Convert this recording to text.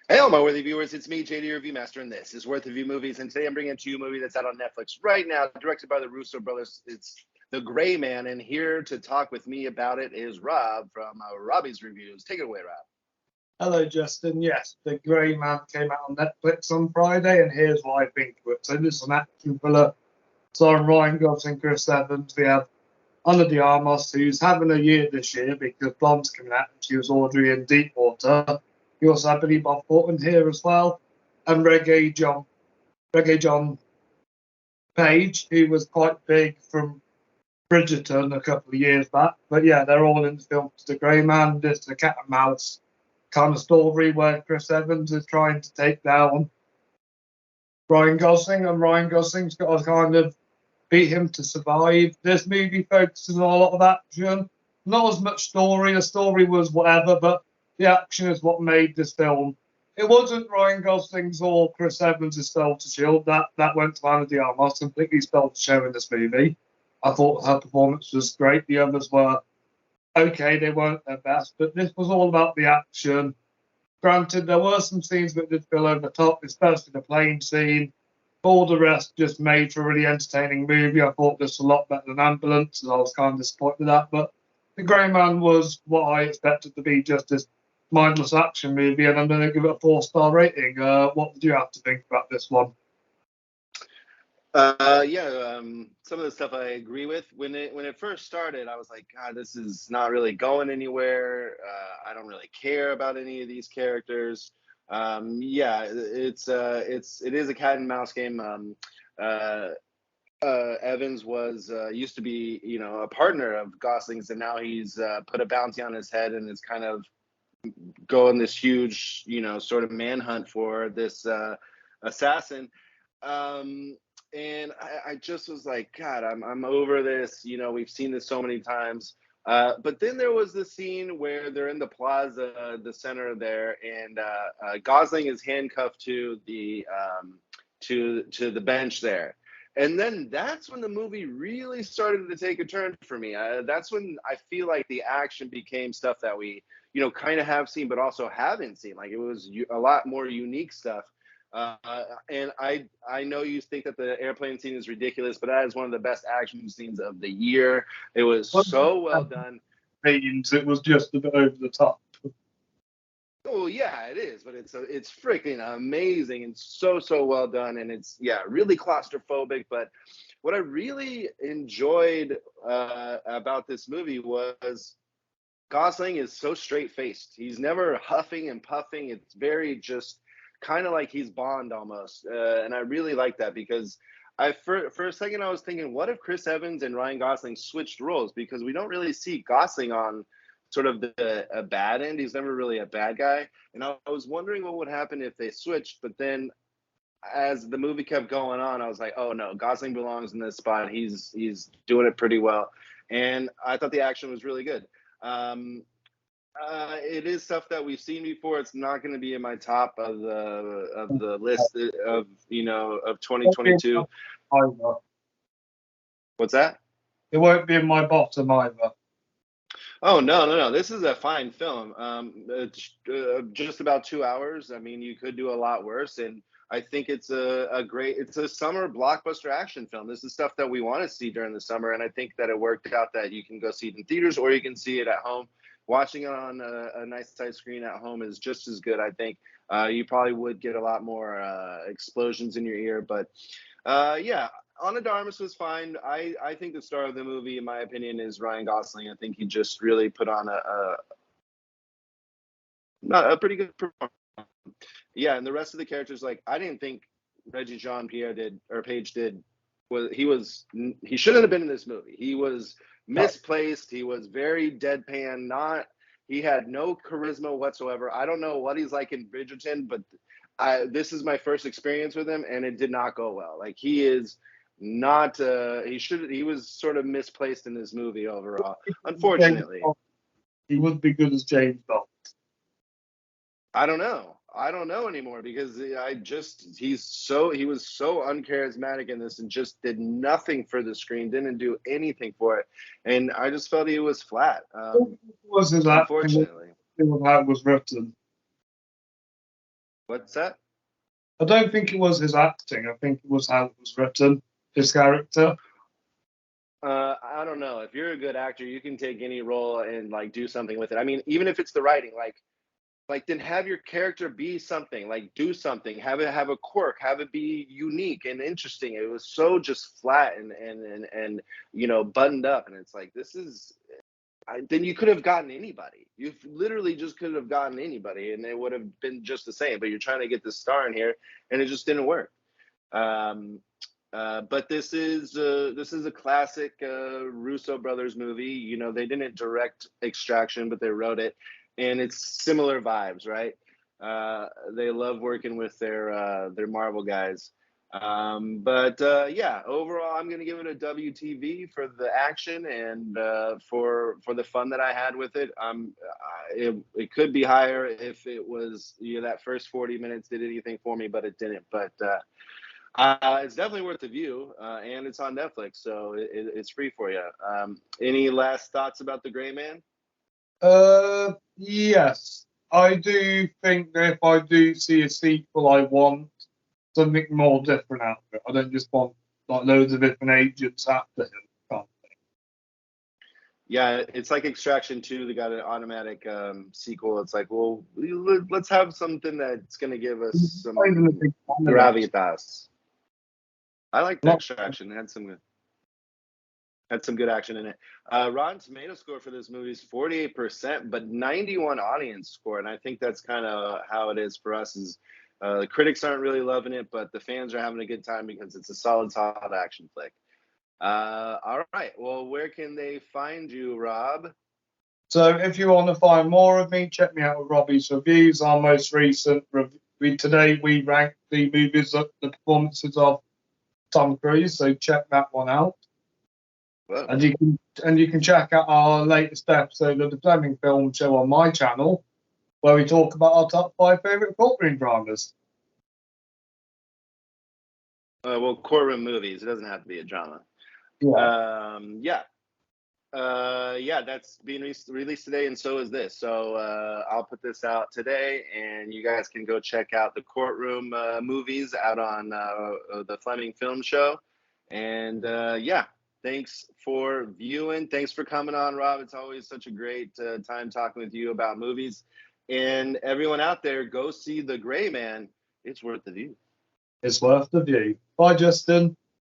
Hey, all my worthy viewers, it's me, JD Review Master, and this is Worth Review Movies. And today I'm bringing to you a movie that's out on Netflix right now, directed by the Russo brothers. It's The Gray Man, and here to talk with me about it is Rob from Robbie's Reviews. Take it away, Rob. Hello, Justin. Yes, The Grey Man came out on Netflix on Friday, and here's why I think to it. So this is an action thriller starring Ryan Gosling, Chris Evans. We have Ana de Armas, who's having a year this year because Blonde's coming out, and she was Audrey in Deepwater. You also have Billy Bob Thornton here as well, and Reggae John Page, who was quite big from Bridgerton a couple of years back. But yeah, they're all in the film. It's The Grey Man. This is a cat and mouse kind of story where Chris Evans is trying to take down Ryan Gosling, and Ryan Gosling's got to kind of beat him to survive. This movie focuses on a lot of action, not as much story. The story was whatever, but the action is what made this film. It wasn't Ryan Gosling's or Chris Evans' stole to shield. That went to Ana de Armas, completely stole the show in this movie. I thought her performance was great. The others were okay, they weren't their best, but this was all about the action. Granted, there were some scenes that did feel over the top, especially the plane scene. All the rest just made for a really entertaining movie. I thought this was a lot better than Ambulance, and I was kind of disappointed with that. But The Grey Man was what I expected to be, just this mindless action movie, and I'm going to give it a 4-star rating. What did you have to think about this one? Some of the stuff I agree with. When it first started, I was like, God, this is not really going anywhere. I don't really care about any of these characters. It is a cat and mouse game. Evans was used to be, a partner of Gosling's, and now he's put a bounty on his head and is kind of going this huge, sort of manhunt for this assassin. And I just was like, God, I'm over this. We've seen this so many times. But then there was the scene where they're in the plaza, the center there, and Gosling is handcuffed to the bench there. And then that's when the movie really started to take a turn for me. That's when I feel like the action became stuff that we, kind of have seen, but also haven't seen. Like, it was a lot more unique stuff. And I know you think that the airplane scene is ridiculous, but that is one of the best action scenes of the year. It was so well done. It was just a bit over the top. Oh yeah, it is, but it's freaking amazing and so well done, and it's really claustrophobic. But what I really enjoyed about this movie was Gosling is so straight faced. He's never huffing and puffing. It's very just kind of like he's Bond almost, and I really like that because for a second I was thinking, what if Chris Evans and Ryan Gosling switched roles, because we don't really see Gosling on sort of a bad end. He's never really a bad guy, and I was wondering what would happen if they switched. But then as the movie kept going on, I was like, oh no, Gosling belongs in this spot. He's doing it pretty well, and I thought the action was really good. It is stuff that we've seen before. It's not going to be in my top of the list of 2022. What's that? It won't be in my bottom either. Oh no! This is a fine film. It's just about 2 hours. I mean, you could do a lot worse, and I think it's it's a summer blockbuster action film. This is stuff that we want to see during the summer, and I think that it worked out that you can go see it in theaters or you can see it at home. Watching it on a nice size screen at home is just as good. I think you probably would get a lot more explosions in your ear, but Ana de Armas was fine. I think the star of the movie, in my opinion, is Ryan Gosling. I think he just really put on a pretty good performance. Yeah, and the rest of the characters, like, I didn't think Reggie Jean Pierre did, or Page did. He shouldn't have been in this movie. He was misplaced. He was very deadpan. He had no charisma whatsoever. I don't know what he's like in Bridgerton, but this is my first experience with him, and it did not go well. Like, he is not. He was sort of misplaced in this movie overall. Unfortunately, he would be good as James Bond. I don't know anymore, because he was so uncharismatic in this and just did nothing for the screen, didn't do anything for it, and I just felt he was flat. Was his unfortunately how it was written? What's that? I don't think it was his acting. I think it was how it was written, his character. I don't know. If you're a good actor, you can take any role and like do something with it. I mean, even if it's the writing, like then have your character be something, like do something, have it have a quirk, have it be unique and interesting. It was so just flat and buttoned up, and it's like this is. Then you could have gotten anybody. You literally just could have gotten anybody, and it would have been just the same. But you're trying to get this star in here, and it just didn't work. Um, but this is a classic Russo brothers movie. You know, they didn't direct Extraction, but they wrote it, and it's similar vibes, right? They love working with their Marvel guys. But yeah, overall, I'm gonna give it a WTV for the action and for the fun that I had with it. It could be higher if it was that first 40 minutes did anything for me, but it didn't. But it's definitely worth the view, and it's on Netflix, so it's free for you. Any last thoughts about The Gray Man? Yes. I do think that if I do see a sequel, I want something more different out of it. I don't just want like loads of different agents after him. Yeah, it's like Extraction 2. They got an automatic sequel. It's like, well, let's have something that's going to give us some gravitas. I like the Extraction. It had some good action in it. Rotten Tomato score for this movie is 48%, but 91 audience score, and I think that's kind of how it is for us. Is the critics aren't really loving it, but the fans are having a good time because it's a solid action flick. All right. Well, where can they find you, Rob? So if you want to find more of me, check me out with Robbie's Reviews. Our most recent review today, we ranked the movies of the performances of Tom Cruise. So check that one out. Whoa. And you can check out our latest episode of the Fleming Film Show on my channel, where we talk about our top 5 favorite courtroom dramas. Well, courtroom movies. It doesn't have to be a drama. Yeah. That's being released today, and so is this. So I'll put this out today, and you guys can go check out the courtroom movies out on the Fleming Film Show. And thanks for viewing. Thanks for coming on, Rob. It's always such a great time talking with you about movies. And everyone out there, go see The Gray Man. It's worth the view. It's worth the view. Bye, Justin.